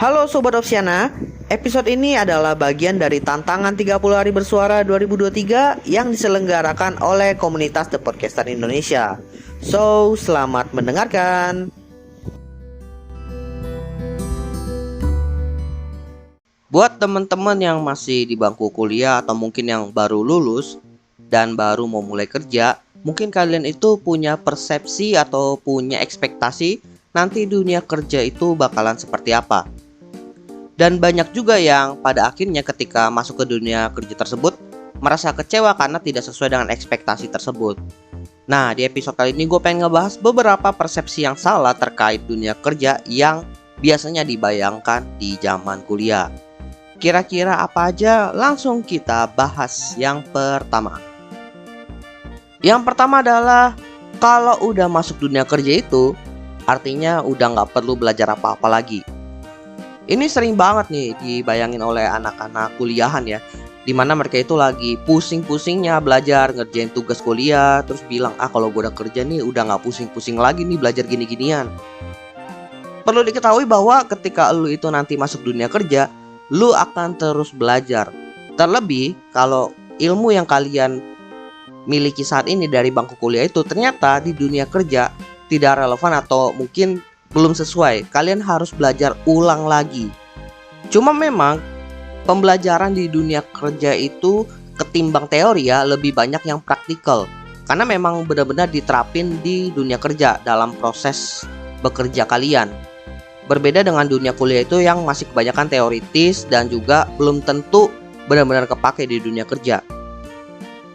Halo Sobat Opsiana, episode ini adalah bagian dari tantangan 30 hari bersuara 2023 yang diselenggarakan oleh komunitas The Podcaster Indonesia. So, selamat mendengarkan. Buat teman-teman yang masih di bangku kuliah atau mungkin yang baru lulus dan baru mau mulai kerja, mungkin kalian itu punya persepsi atau punya ekspektasi nanti dunia kerja itu bakalan seperti apa. Dan banyak juga yang pada akhirnya ketika masuk ke dunia kerja tersebut merasa kecewa karena tidak sesuai dengan ekspektasi tersebut. Nah, di episode kali ini gue pengen ngebahas beberapa persepsi yang salah terkait dunia kerja yang biasanya dibayangkan di zaman kuliah. Kira-kira apa aja? Langsung kita bahas yang pertama. Yang pertama adalah kalau udah masuk dunia kerja itu artinya udah nggak perlu belajar apa-apa lagi. Ini sering banget nih dibayangin oleh anak-anak kuliahan ya, dimana mereka itu lagi pusing-pusingnya belajar, ngerjain tugas kuliah, terus bilang, kalau gue udah kerja nih udah nggak pusing-pusing lagi nih belajar gini-ginian. Perlu diketahui bahwa ketika lu itu nanti masuk dunia kerja, lu akan terus belajar. Terlebih kalau ilmu yang kalian miliki saat ini dari bangku kuliah itu ternyata di dunia kerja tidak relevan atau mungkin belum sesuai. Kalian harus belajar ulang lagi. Cuma memang pembelajaran di dunia kerja itu ketimbang teori ya lebih banyak yang praktikal. Karena memang benar-benar diterapin di dunia kerja dalam proses bekerja kalian. Berbeda dengan dunia kuliah itu yang masih kebanyakan teoritis dan juga belum tentu benar-benar kepake di dunia kerja.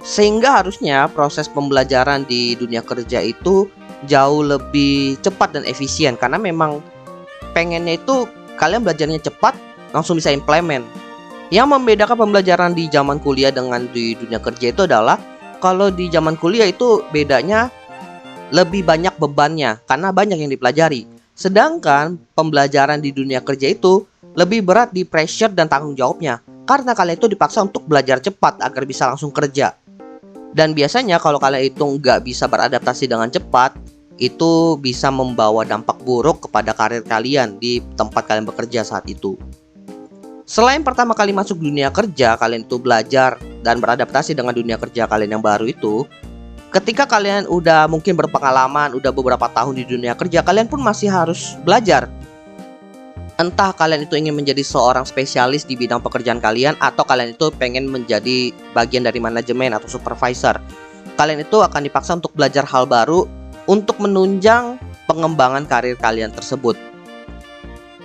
Sehingga harusnya proses pembelajaran di dunia kerja itu jauh lebih cepat dan efisien. Karena memang pengennya itu kalian belajarnya cepat, langsung bisa implement. Yang membedakan pembelajaran di zaman kuliah dengan di dunia kerja itu adalah kalau di zaman kuliah itu bedanya lebih banyak bebannya karena banyak yang dipelajari. Sedangkan pembelajaran di dunia kerja itu lebih berat di pressure dan tanggung jawabnya, karena kalian itu dipaksa untuk belajar cepat agar bisa langsung kerja. Dan biasanya kalau kalian itu nggak bisa beradaptasi dengan cepat, itu bisa membawa dampak buruk kepada karir kalian di tempat kalian bekerja saat itu. Selain pertama kali masuk dunia kerja, kalian itu belajar dan beradaptasi dengan dunia kerja kalian yang baru itu. Ketika kalian udah mungkin berpengalaman, udah beberapa tahun di dunia kerja, kalian pun masih harus belajar. Entah kalian itu ingin menjadi seorang spesialis di bidang pekerjaan kalian, atau kalian itu pengen menjadi bagian dari manajemen atau supervisor. Kalian itu akan dipaksa untuk belajar hal baru untuk menunjang pengembangan karir kalian tersebut.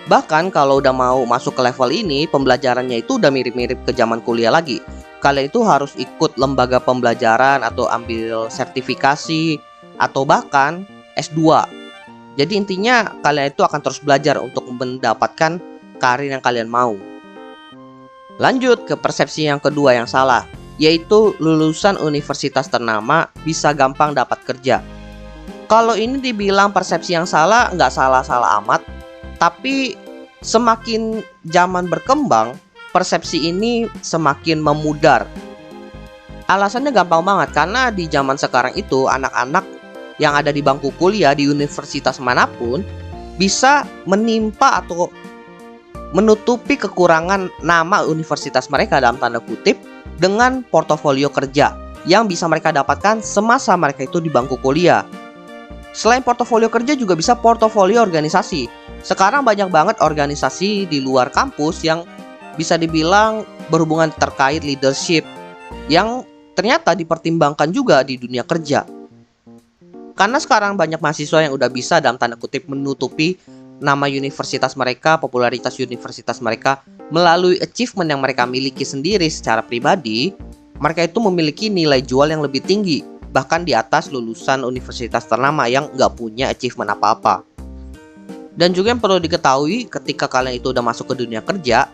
Bahkan kalau udah mau masuk ke level ini, pembelajarannya itu udah mirip-mirip ke zaman kuliah lagi. Kalian itu harus ikut lembaga pembelajaran atau ambil sertifikasi atau bahkan S2. Jadi intinya kalian itu akan terus belajar untuk mendapatkan karir yang kalian mau. Lanjut ke persepsi yang kedua yang salah, yaitu lulusan universitas ternama bisa gampang dapat kerja. Kalau ini dibilang persepsi yang salah, nggak salah-salah amat. Tapi semakin zaman berkembang, persepsi ini semakin memudar. Alasannya gampang banget, karena di zaman sekarang itu anak-anak yang ada di bangku kuliah di universitas manapun bisa menimpa atau menutupi kekurangan nama universitas mereka dalam tanda kutip dengan portofolio kerja yang bisa mereka dapatkan semasa mereka itu di bangku kuliah. Selain portofolio kerja juga bisa portofolio organisasi. Sekarang banyak banget organisasi di luar kampus yang bisa dibilang berhubungan terkait leadership yang ternyata dipertimbangkan juga di dunia kerja. Karena sekarang banyak mahasiswa yang udah bisa dalam tanda kutip menutupi nama universitas mereka, popularitas universitas mereka melalui achievement yang mereka miliki sendiri secara pribadi. Mereka itu memiliki nilai jual yang lebih tinggi, bahkan di atas lulusan universitas ternama yang nggak punya achievement apa-apa. Dan juga yang perlu diketahui ketika kalian itu udah masuk ke dunia kerja,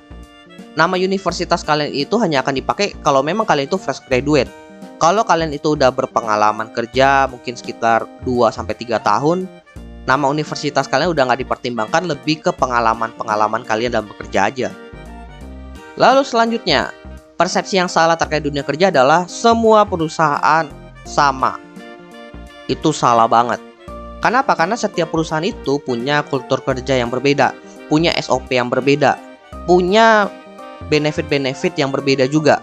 nama universitas kalian itu hanya akan dipakai kalau memang kalian itu fresh graduate. Kalau kalian itu udah berpengalaman kerja mungkin sekitar 2-3 tahun, nama universitas kalian udah nggak dipertimbangkan, lebih ke pengalaman-pengalaman kalian dalam bekerja aja. Lalu selanjutnya, persepsi yang salah terkait dunia kerja adalah semua perusahaan sama. Itu salah banget. Kenapa? Karena setiap perusahaan itu punya kultur kerja yang berbeda. punya SOP yang berbeda, punya benefit-benefit yang berbeda juga.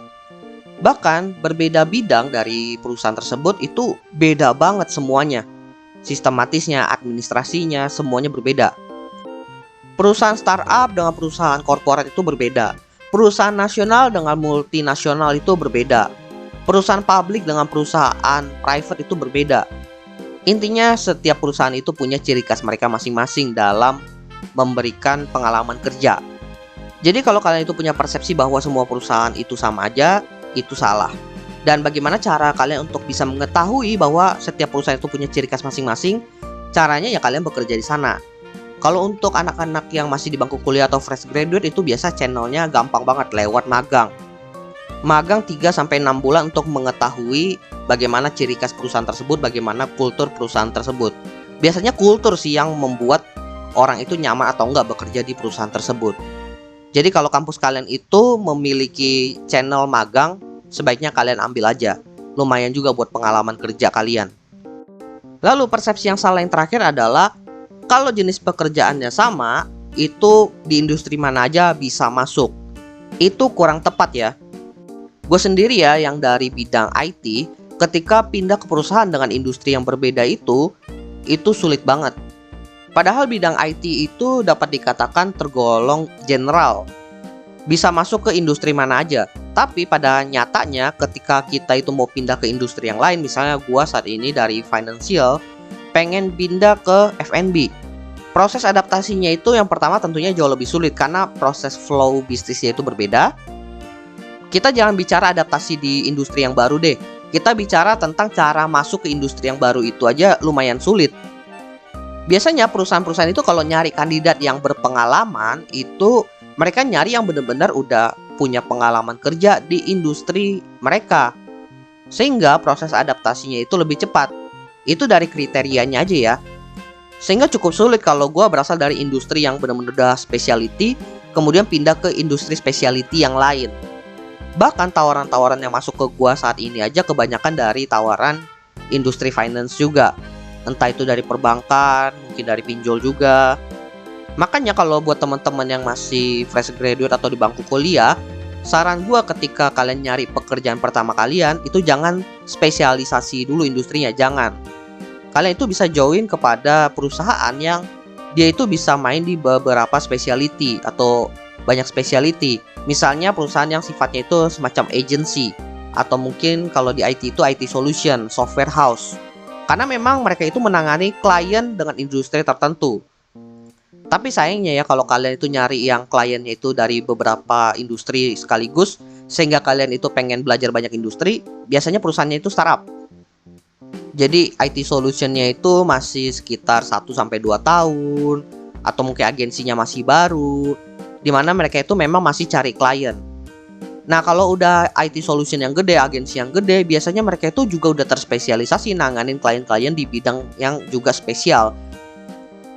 Bahkan berbeda bidang dari perusahaan tersebut itu beda banget semuanya. Sistematisnya, administrasinya, semuanya berbeda. Perusahaan startup dengan perusahaan korporat itu berbeda. Perusahaan nasional dengan multinasional itu berbeda. Perusahaan publik dengan perusahaan private itu berbeda. Intinya setiap perusahaan itu punya ciri khas mereka masing-masing dalam memberikan pengalaman kerja. Jadi kalau kalian itu punya persepsi bahwa semua perusahaan itu sama aja, itu salah. Dan bagaimana cara kalian untuk bisa mengetahui bahwa setiap perusahaan itu punya ciri khas masing-masing? Caranya ya kalian bekerja di sana. Kalau untuk anak-anak yang masih di bangku kuliah atau fresh graduate itu biasa channelnya gampang banget lewat magang. Magang 3-6 bulan untuk mengetahui bagaimana ciri khas perusahaan tersebut, bagaimana kultur perusahaan tersebut. Biasanya kultur sih yang membuat orang itu nyaman atau enggak bekerja di perusahaan tersebut. Jadi kalau kampus kalian itu memiliki channel magang, sebaiknya kalian ambil aja. Lumayan juga buat pengalaman kerja kalian. Lalu persepsi yang salah yang terakhir adalah kalau jenis pekerjaannya sama, itu di industri mana aja bisa masuk. Itu kurang tepat ya. Gue sendiri ya yang dari bidang IT, ketika pindah ke perusahaan dengan industri yang berbeda itu sulit banget. Padahal bidang IT itu dapat dikatakan tergolong general. Bisa masuk ke industri mana aja. Tapi pada nyatanya ketika kita itu mau pindah ke industri yang lain, misalnya gue saat ini dari financial, pengen pindah ke F&B. Proses adaptasinya itu yang pertama tentunya jauh lebih sulit karena proses flow bisnisnya itu berbeda. Kita jangan bicara adaptasi di industri yang baru deh. Kita bicara tentang cara masuk ke industri yang baru itu aja lumayan sulit. Biasanya perusahaan-perusahaan itu kalau nyari kandidat yang berpengalaman itu mereka nyari yang benar-benar udah punya pengalaman kerja di industri mereka. Sehingga proses adaptasinya itu lebih cepat. Itu dari kriterianya aja ya. Sehingga cukup sulit kalau gue berasal dari industri yang benar-benar udah specialty, kemudian pindah ke industri specialty yang lain. Bahkan tawaran-tawaran yang masuk ke gue saat ini aja kebanyakan dari tawaran industri finance juga. Entah itu dari perbankan, mungkin dari pinjol juga. Makanya kalau buat teman-teman yang masih fresh graduate atau di bangku kuliah, saran gue ketika kalian nyari pekerjaan pertama kalian, itu jangan spesialisasi dulu industrinya, jangan. Kalian itu bisa join kepada perusahaan yang dia itu bisa main di beberapa specialty atau banyak specialty. Misalnya perusahaan yang sifatnya itu semacam agency, atau mungkin kalau di IT itu IT solution, software house. Karena memang mereka itu menangani klien dengan industri tertentu. Tapi sayangnya ya kalau kalian itu nyari yang kliennya itu dari beberapa industri sekaligus, sehingga kalian itu pengen belajar banyak industri, biasanya perusahaannya itu startup. Jadi IT solutionnya itu masih sekitar 1-2 tahun, atau mungkin agensinya masih baru, dimana mereka itu memang masih cari klien. Nah kalau udah IT solution yang gede, agensi yang gede, biasanya mereka itu juga udah terspesialisasi nanganin klien-klien di bidang yang juga spesial.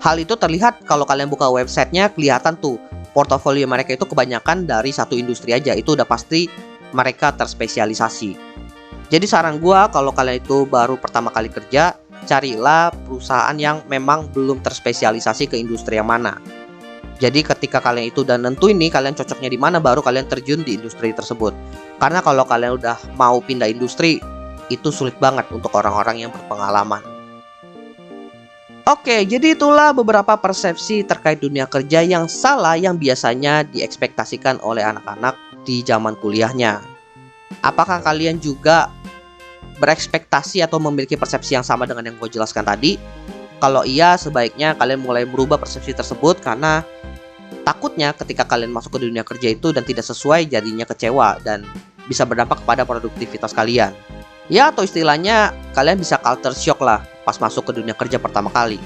Hal itu terlihat kalau kalian buka websitenya, kelihatan tuh portofolio mereka itu kebanyakan dari satu industri aja. Itu udah pasti mereka terspesialisasi. Jadi saran gue kalau kalian itu baru pertama kali kerja, carilah perusahaan yang memang belum terspesialisasi ke industri yang mana. Jadi ketika kalian itu udah nentuin nih kalian cocoknya di mana, baru kalian terjun di industri tersebut. Karena kalau kalian udah mau pindah industri, itu sulit banget untuk orang-orang yang berpengalaman. Oke, jadi itulah beberapa persepsi terkait dunia kerja yang salah yang biasanya diekspektasikan oleh anak-anak di zaman kuliahnya. Apakah kalian juga berekspektasi atau memiliki persepsi yang sama dengan yang gue jelaskan tadi? Kalau iya, sebaiknya kalian mulai merubah persepsi tersebut karena takutnya ketika kalian masuk ke dunia kerja itu dan tidak sesuai, jadinya kecewa dan bisa berdampak kepada produktivitas kalian. Ya, atau istilahnya kalian bisa culture shock lah pas masuk ke dunia kerja pertama kali.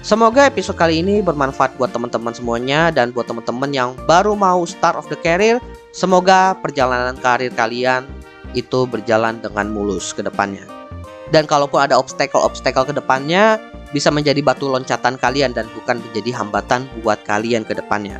Semoga episode kali ini bermanfaat buat teman-teman semuanya dan buat teman-teman yang baru mau start of the career. Semoga perjalanan karir kalian itu berjalan dengan mulus ke depannya. Dan kalaupun ada obstacle ke depannya, bisa menjadi batu loncatan kalian dan bukan menjadi hambatan buat kalian ke depannya.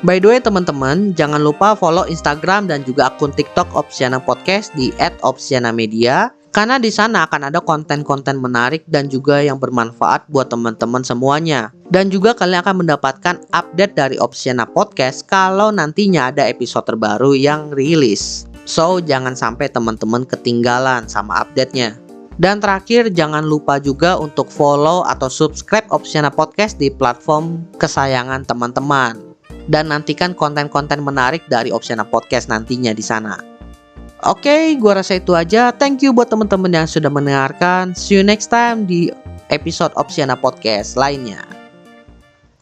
By the way teman-teman, jangan lupa follow Instagram dan juga akun TikTok Opsiana Podcast di @opsianamedia. Karena di sana akan ada konten-konten menarik dan juga yang bermanfaat buat teman-teman semuanya. Dan juga kalian akan mendapatkan update dari Opsiana Podcast kalau nantinya ada episode terbaru yang rilis. So, jangan sampai teman-teman ketinggalan sama update-nya. Dan terakhir, jangan lupa juga untuk follow atau subscribe Opsiana Podcast di platform kesayangan teman-teman. Dan nantikan konten-konten menarik dari Opsiana Podcast nantinya di sana. Oke, gua rasa itu aja. Thank you buat teman-teman yang sudah mendengarkan. See you next time di episode Opsiana Podcast lainnya.